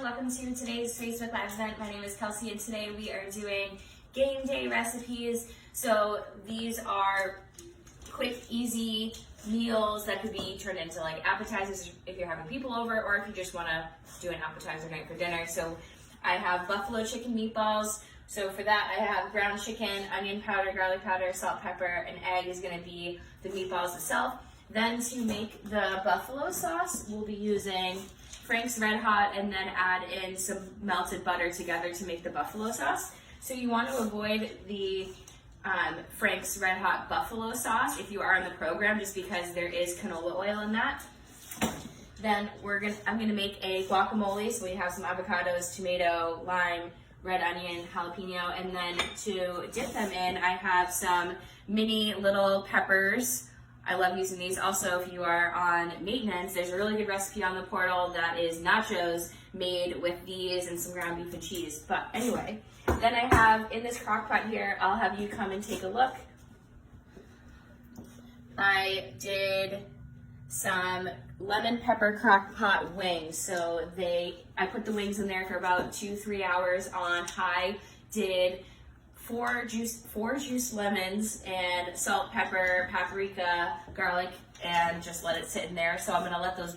welcome to today's Facebook Live event. My name is Kelsey and today we are doing game day recipes. So these are quick, easy meals that could be turned into like appetizers if you're having people over or if you just want to do an appetizer night for dinner. So I have buffalo chicken meatballs. So for that I have ground chicken, onion powder, garlic powder, salt, pepper, and egg is going to be the meatballs itself. Then to make the buffalo sauce, we'll be using Frank's Red Hot and then add in some melted butter together to make the buffalo sauce. So you want to avoid the Frank's Red Hot buffalo sauce if you are in the program, just because there is canola oil in that. Then I'm gonna make a guacamole. So we have some avocados, tomato, lime, red onion, jalapeno, and then to dip them in, I have some mini little peppers. I love using these. Also, if you are on maintenance, there's a really good recipe on the portal that is nachos made with these and some ground beef and cheese. But anyway, then I have in this crock pot here, I'll have you come and take a look. I did some lemon pepper crock pot wings. So I put the wings in there for about 2-3 hours on high. Did four juiced lemons and salt, pepper, paprika, garlic, and just let it sit in there. So I'm gonna let those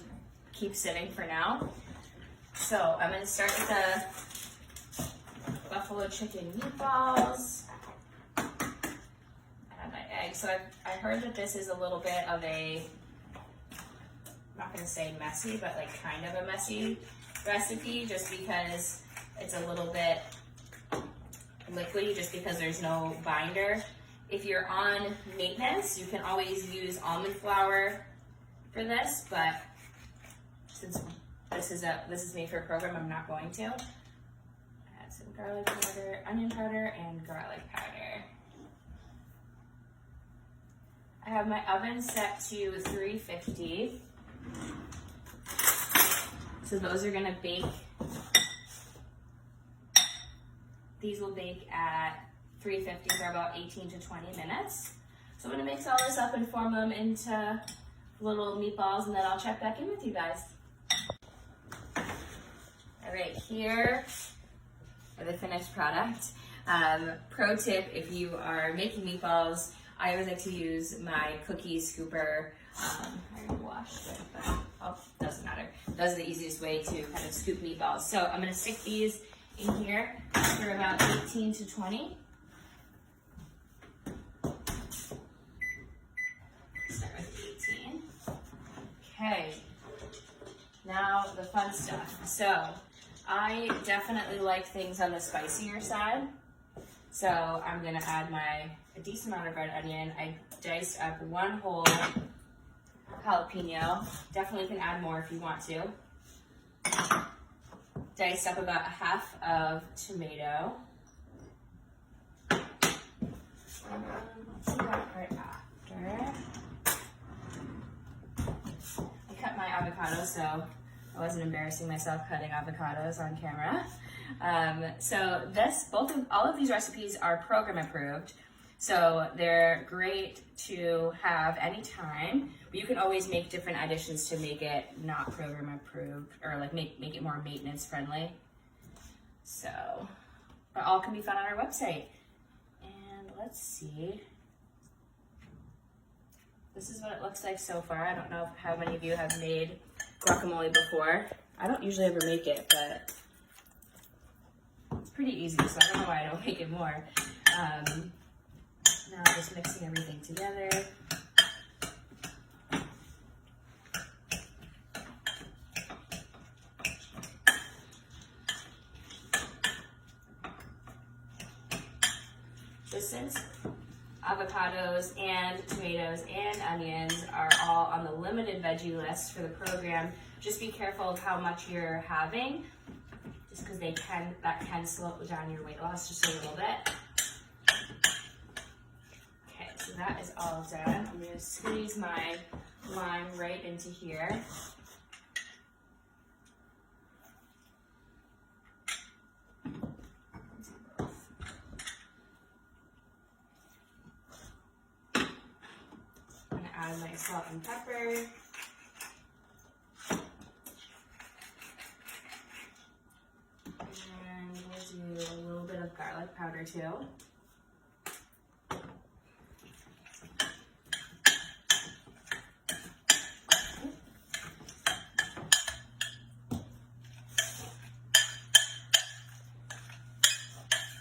keep sitting for now. So I'm gonna start with the buffalo chicken meatballs. Add my egg. So I heard that this is a little bit of a, I'm not gonna say messy, but like kind of a messy recipe, just because it's a little bit liquidy, just because there's no binder. If you're on maintenance, you can always use almond flour for this, but since this is made for a program, I'm not going to. Add some garlic powder, onion powder, and garlic powder. I have my oven set to 350. So those are gonna bake. These will bake at 350 for about 18 to 20 minutes. So I'm gonna mix all this up and form them into little meatballs, and then I'll check back in with you guys. All right, here are the finished product. Pro tip, if you are making meatballs, I always like to use my cookie scooper. I already washed it, but doesn't matter. Those are the easiest way to kind of scoop meatballs. So I'm gonna stick these in here for about 18 to 20. Start with 18. Okay, now the fun stuff. So I definitely like things on the spicier side. So I'm gonna add a decent amount of red onion. I diced up one whole jalapeno. Definitely can add more if you want to. Diced up about half of tomato. I'll do that right after. I cut my avocado, so I wasn't embarrassing myself cutting avocados on camera. So all of these recipes are program approved. So they're great to have anytime, but you can always make different additions to make it not program approved, or like make it more maintenance friendly. So, but all can be found on our website. And let's see. This is what it looks like so far. I don't know how many of you have made guacamole before. I don't usually ever make it, but it's pretty easy, so I don't know why I don't make it more. Now just mixing everything together. So since avocados and tomatoes and onions are all on the limited veggie list for the program, just be careful of how much you're having, just because that can slow down your weight loss just a little bit. So that is all done. I'm going to squeeze my lime right into here. I'm going to add my salt and pepper. garlic powder too.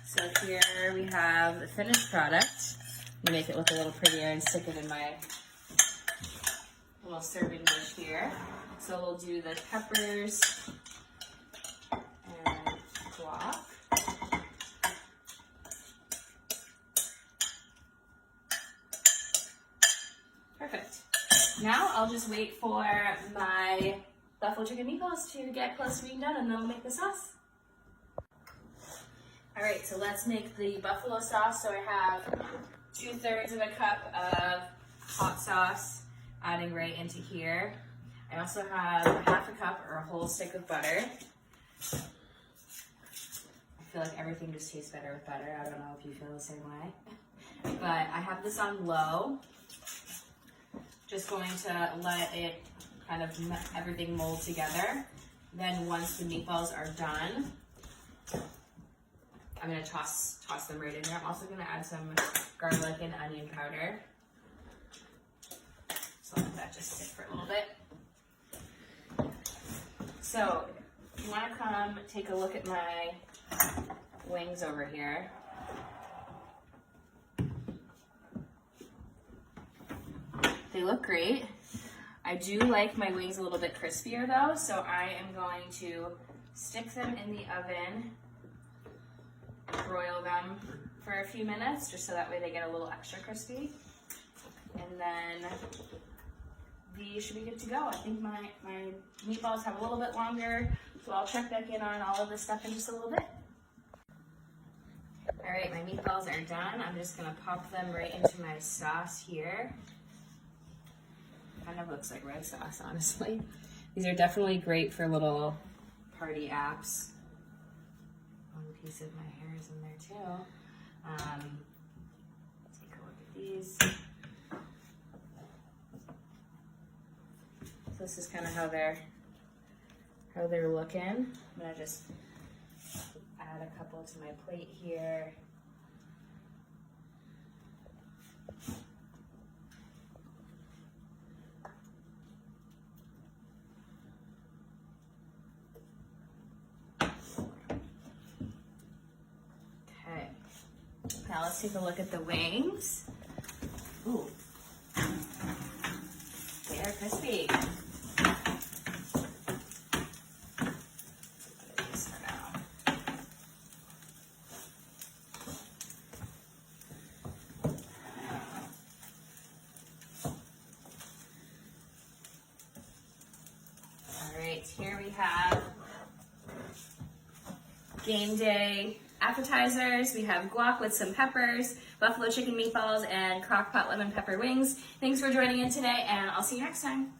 So here we have the finished product. I'm gonna make it look a little prettier and stick it in my little serving dish here. So we'll do the peppers and guac. Perfect. Now I'll just wait for my buffalo chicken meatballs to get close to being done, and then we'll make the sauce. All right, so let's make the buffalo sauce. So I have 2/3 of a cup of hot sauce, adding right into here. I also have 1/2 cup or a whole stick of butter. I feel like everything just tastes better with butter. I don't know if you feel the same way. But I have this on low. Just going to let it kind of everything mold together. Then once the meatballs are done, I'm gonna toss them right in there. I'm also gonna add some garlic and onion powder. So let that just sit for a little bit. So if you wanna come take a look at my wings over here. They look great. I do like my wings a little bit crispier though, so I am going to stick them in the oven, broil them for a few minutes, just so that way they get a little extra crispy. And then these should be good to go. I think my meatballs have a little bit longer, so I'll check back in on all of this stuff in just a little bit. All right, my meatballs are done. I'm just gonna pop them right into my sauce here. Kind of looks like red sauce, honestly. These are definitely great for little party apps. One piece of my hair is in there too. Take a look at these. So this is kind of how they're looking. I'm gonna just add a couple to my plate here. Now let's take a look at the wings. Ooh, they are crispy. These for now. All right, here we have game day appetizers. We have guac with some peppers, buffalo chicken meatballs, and crock pot lemon pepper wings. Thanks for joining in today, and I'll see you next time.